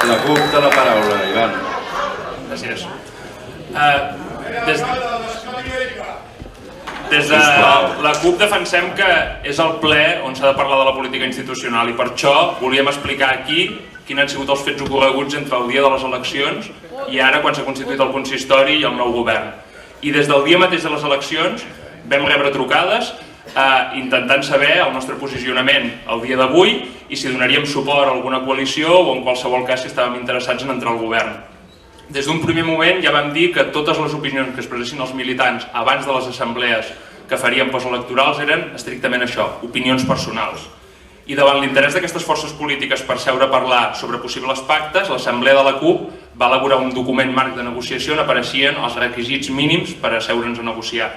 La CUP té la paraula, Ivan. Gràcies. Des de la CUP defensem que és el ple on s'ha de parlar de la política institucional i per això volíem explicar aquí quins han sigut els fets ocorreguts entre el dia de les eleccions i ara quan s'ha constituït el consistori i el nou govern. I des del dia mateix de les eleccions vam rebre trucades intentant saber el nostre posicionament el dia d'avui i si donaríem suport a alguna coalició o en qualsevol cas si estàvem interessats en entrar al govern. Des d'un primer moment ja vam dir que totes les opinions que expressessin els militants abans de les assemblees que farien postelectorals eren estrictament això, opinions personals. I davant l'interès d'aquestes forces polítiques per seure a parlar sobre possibles pactes, l'Assemblea de la CUP va elaborar un document marc de negociació on apareixien els requisits mínims per asseure'ns a negociar.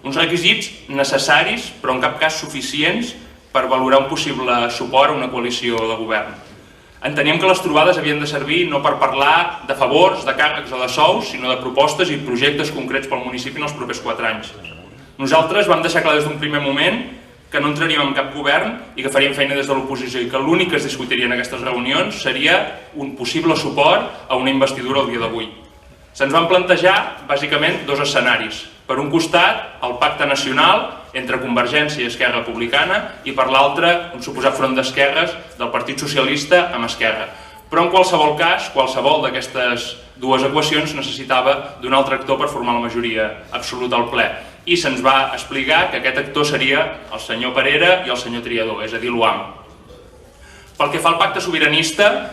Uns requisits necessaris, però en cap cas suficients per valorar un possible suport a una coalició de govern. Enteníem que les trobades havien de servir no per parlar de favors, de càrrecs o de sous, sinó de propostes i projectes concrets pel municipi en els propers 4 anys. Nosaltres vam deixar clar des d'un primer moment que no entraríem en cap govern i que faríem feina des de l'oposició i que l'únic que es discutiria en aquestes reunions seria un possible suport a una investidura el dia d'avui. Se'ns van plantejar, bàsicament, 2 escenaris. Per un costat, el pacte nacional entre Convergència i Esquerra Republicana i per l'altre, un suposat front d'esquerres del Partit Socialista amb Esquerra. Però en qualsevol cas, qualsevol d'aquestes 2 equacions necessitava d'un altre actor per formar la majoria absoluta al ple. I se'ns va explicar que aquest actor seria el senyor Parera i el senyor Triadó, és a dir, l'UAM. Pel que fa al pacte sobiranista,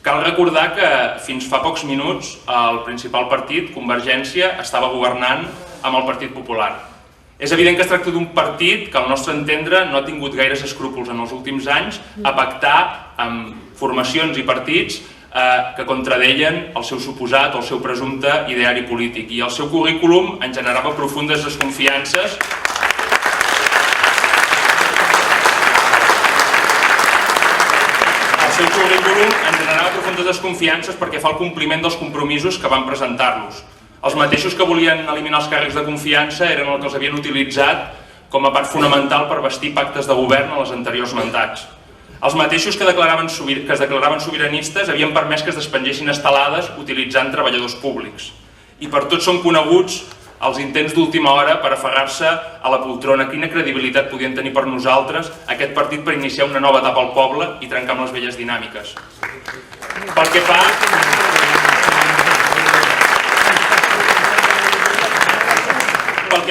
cal recordar que fins fa pocs minuts el principal partit, Convergència, estava governant amb el Partit Popular. És evident que es tracta d'un partit que al nostre entendre no ha tingut gaires escrúpols en els últims anys a pactar amb formacions i partits que contradeien el seu suposat o el seu presumpte ideari polític i el seu currículum en generava profundes desconfiances perquè fa el compliment dels compromisos que van presentar-los. Els mateixos que volien eliminar els càrrecs de confiança eren els que els havien utilitzat com a part fonamental per bastir pactes de govern a les anteriors mandats. Els mateixos que es declaraven sobiranistes havien permès que es despengessin estelades utilitzant treballadors públics. I per tots són coneguts els intents d'última hora per aferrar-se a la poltrona. Quina credibilitat podien tenir per nosaltres aquest partit per iniciar una nova etapa al poble i trencar amb les velles dinàmiques. Pel que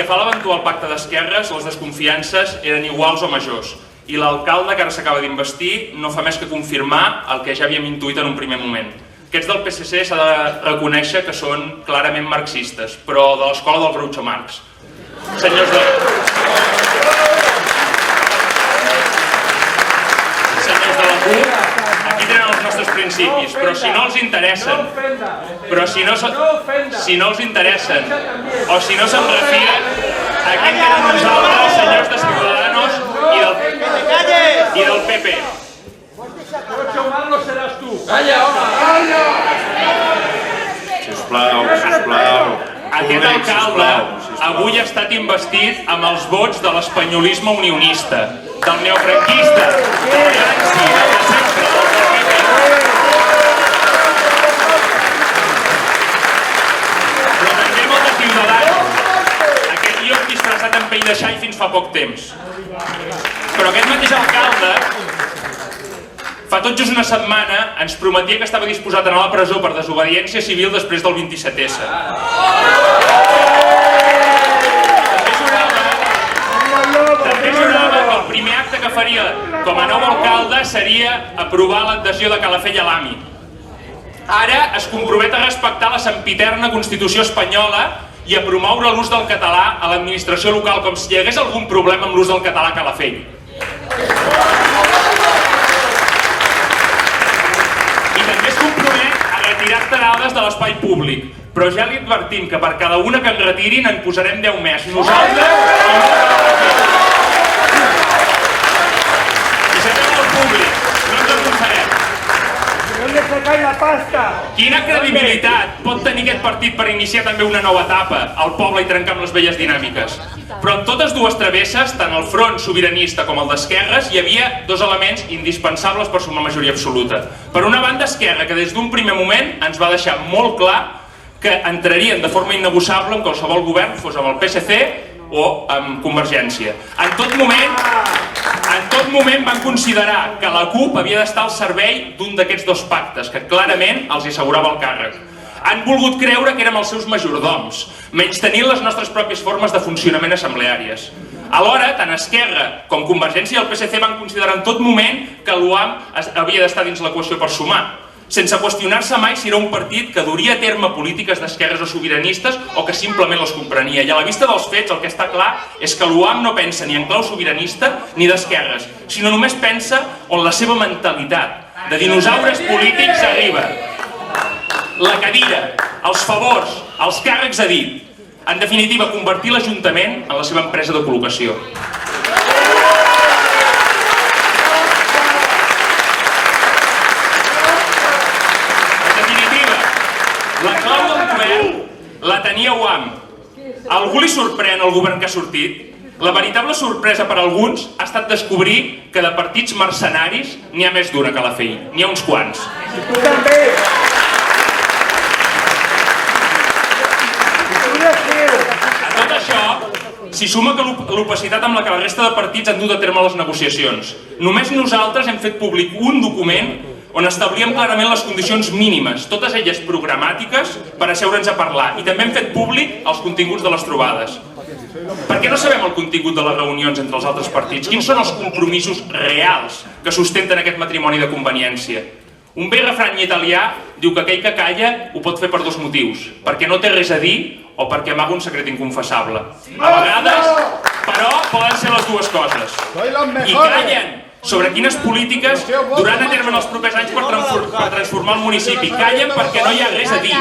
fa a l'eventual pacte d'esquerres, les desconfiances eren iguals o majors i l'alcalde que ara s'acaba d'investir no fa més que confirmar el que ja havíem intuït en un primer moment. Aquests del PSC s'ha de reconèixer que són clarament marxistes, però de l'escola del Groucho Marx. Senyors de la CUP, aquí tenen els nostres principis, però si no els interessen, o si no se'n refien, aquí tenen nosaltres, senyors de Ciudadanos i del PP. No seràs tu. Calla, home! Sisplau. Aquest alcalde avui ha estat investit amb els vots de l'espanyolisme unionista, del neofranquista, del Nancy, del centre, del PP. Però també molt de Ciudadanos, aquest lloc disfressat amb pell de xai fins fa poc temps. Però aquest mateix alcalde fa tot just una setmana ens prometia que estava disposat a anar a la presó per desobediència civil després del 27S. També jurava que el primer acte que faria com a nou alcalde seria aprovar l'adhesió de Calafell a l'AMI. Ara es compromet a respectar la sempiterna Constitució espanyola i a promoure l'ús del català a l'administració local, com si hi hagués algun problema amb l'ús del català a Calafell. Retirar estelades de l'espai públic, però ja li advertim que per cada una que en retirin en posarem 10 més. Nosaltres i serem el públic, no ens enfonsarem. Quina credibilitat pot tenir aquest partit per iniciar també una nova etapa al poble i trencar amb les velles dinàmiques? Però en totes dues travesses, tant el front sobiranista com el d'esquerres, hi havia dos elements indispensables per sumar majoria absoluta. Per una banda, Esquerra, que des d'un primer moment ens va deixar molt clar que entrarien de forma innegociable en qualsevol govern, fos amb el PSC o amb Convergència. En tot moment van considerar que la CUP havia d'estar al servei d'un d'aquests dos pactes, que clarament els assegurava el càrrec. Han volgut creure que érem els seus majordoms, menystenint les nostres pròpies formes de funcionament assembleàries. Alhora, tant Esquerra com Convergència i el PSC van considerar en tot moment que l'UAM havia d'estar dins l'equació per sumar, sense qüestionar-se mai si era un partit que duria a terme polítiques d'esquerres o sobiranistes o que simplement les comprenia. I a la vista dels fets, el que està clar és que l'UAM no pensa ni en clau sobiranista ni d'esquerres, sinó només pensa on la seva mentalitat de dinosaures polítics arriba. La cadira, els favors, els càrrecs a dit. En definitiva, convertir l'Ajuntament en la seva empresa de col·locació. En definitiva, la clau del govern la tenia UAM. A algú li sorprèn el govern que ha sortit? La veritable sorpresa per a alguns ha estat descobrir que de partits mercenaris n'hi ha més d'una que la FEI, n'hi ha uns quants. Tu també! A tot això, s'hi suma que l'opacitat amb la que la resta de partits han dut a terme les negociacions. Només nosaltres hem fet públic un document on establíem clarament les condicions mínimes, totes elles programàtiques, per asseure'ns a parlar. I també hem fet públic els continguts de les trobades. Per què no sabem el contingut de les reunions entre els altres partits? Quins són els compromisos reals que sustenten aquest matrimoni de conveniència? Un vell refrany italià diu que aquell que calla ho pot fer per dos motius, perquè no té res a dir o perquè amaga un secret inconfessable. A vegades, però, poden ser les dues coses. I callen sobre quines polítiques duran a terme en els propers anys per transformar el municipi. Callen perquè no hi ha res a dir.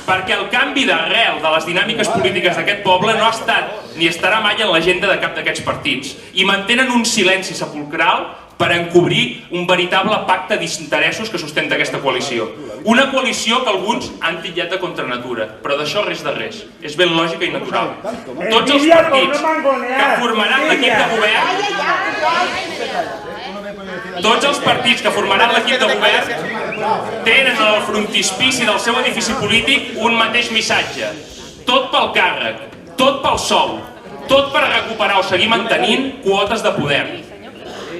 Perquè el canvi d'arrel de les dinàmiques polítiques d'aquest poble no ha estat ni estarà mai en l'agenda de cap d'aquests partits. I mantenen un silenci sepulcral per encobrir un veritable pacte d'interessos que sustenta aquesta coalició. Una coalició que alguns han titllat de contranatura, però d'això res de res. És ben lògica i natural. Tots els partits que formaran l'equip de govern... Tots els partits que formaran l'equip de govern tenen en el frontispici del seu edifici polític un mateix missatge. Tot pel càrrec, tot pel sou, tot per recuperar o seguir mantenint quotes de poder.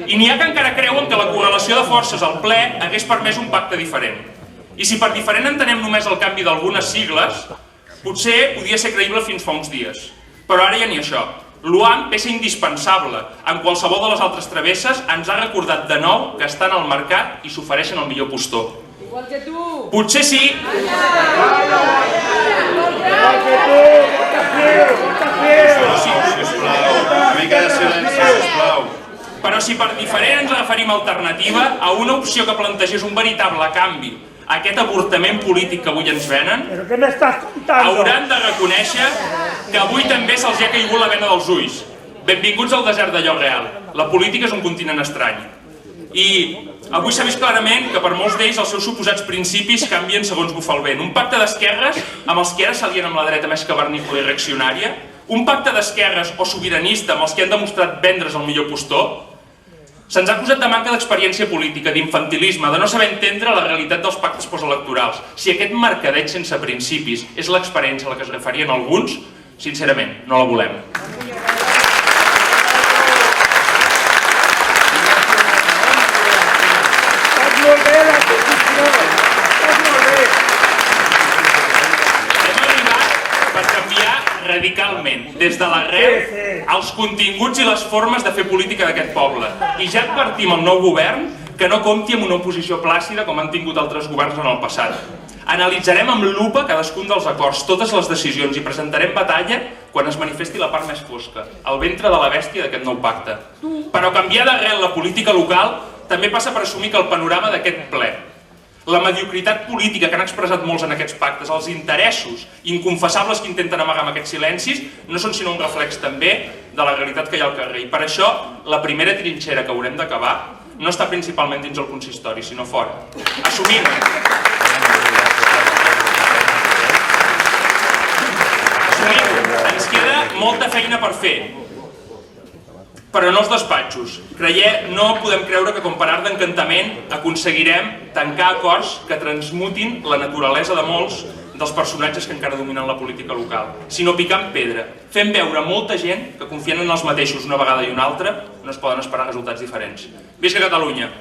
I n'hi ha que encara creuen que la correlació de forces al ple hagués permès un pacte diferent. I si per diferent entenem només el canvi d'algunes sigles, potser podia ser creïble fins fa uns dies. Però ara ja ni això. L'UAM, peça indispensable en qualsevol de les altres travesses, ens ha recordat de nou que estan al mercat i s'ofereixen el millor postor. Igual que tu! Potser sí... Una mica de silenci, sisplau. Però si per diferent ens referim a alternativa, a una opció que plantegés un veritable canvi, aquest avortament polític que avui ens venen, hauran de reconèixer que avui també se'ls ha caigut la vena dels ulls. Benvinguts al desert d'allò real. La política és un continent estrany. I avui s'ha vist clarament que per molts d'ells els seus suposats principis canvien segons bufa el vent. Un pacte d'esquerres amb els que ara s'alien amb la dreta més cavernícola i reaccionària, un pacte d'esquerres o sobiranista amb els que han demostrat vendre's el millor postor. Se'ns ha acusat de manca d'experiència política, d'infantilisme, de no saber entendre la realitat dels pactes postelectorals. Si aquest mercadeig sense principis és l'experiència a la que es referien alguns, sincerament, no la volem. Hem arribat per canviar radicalment, des de l'arrel, els continguts i les formes de fer política d'aquest poble. I ja advertim al nou govern que no compti amb una oposició plàcida com han tingut altres governs en el passat. Analitzarem amb lupa cadascun dels acords, totes les decisions, i presentarem batalla quan es manifesti la part més fosca, el ventre de la bèstia d'aquest nou pacte. Però canviar d'arrel la política local també passa per assumir que el panorama d'aquest ple, la mediocritat política que han expressat molts en aquests pactes, els interessos inconfessables que intenten amagar amb aquests silencis, no són sinó un reflex també de la realitat que hi ha al carrer. I per això, la primera trinxera que haurem d'acabar no està principalment dins el consistori, sinó fora. Assumint ens queda molta feina per fer, però no els despatxos. No podem creure que com per art d'encantament aconseguirem tancar acords que transmutin la naturalesa de molts dels personatges que encara dominen la política local, sinó picant pedra, fent veure a molta gent que confien en els mateixos una vegada i una altra no es poden esperar resultats diferents. Visca Catalunya!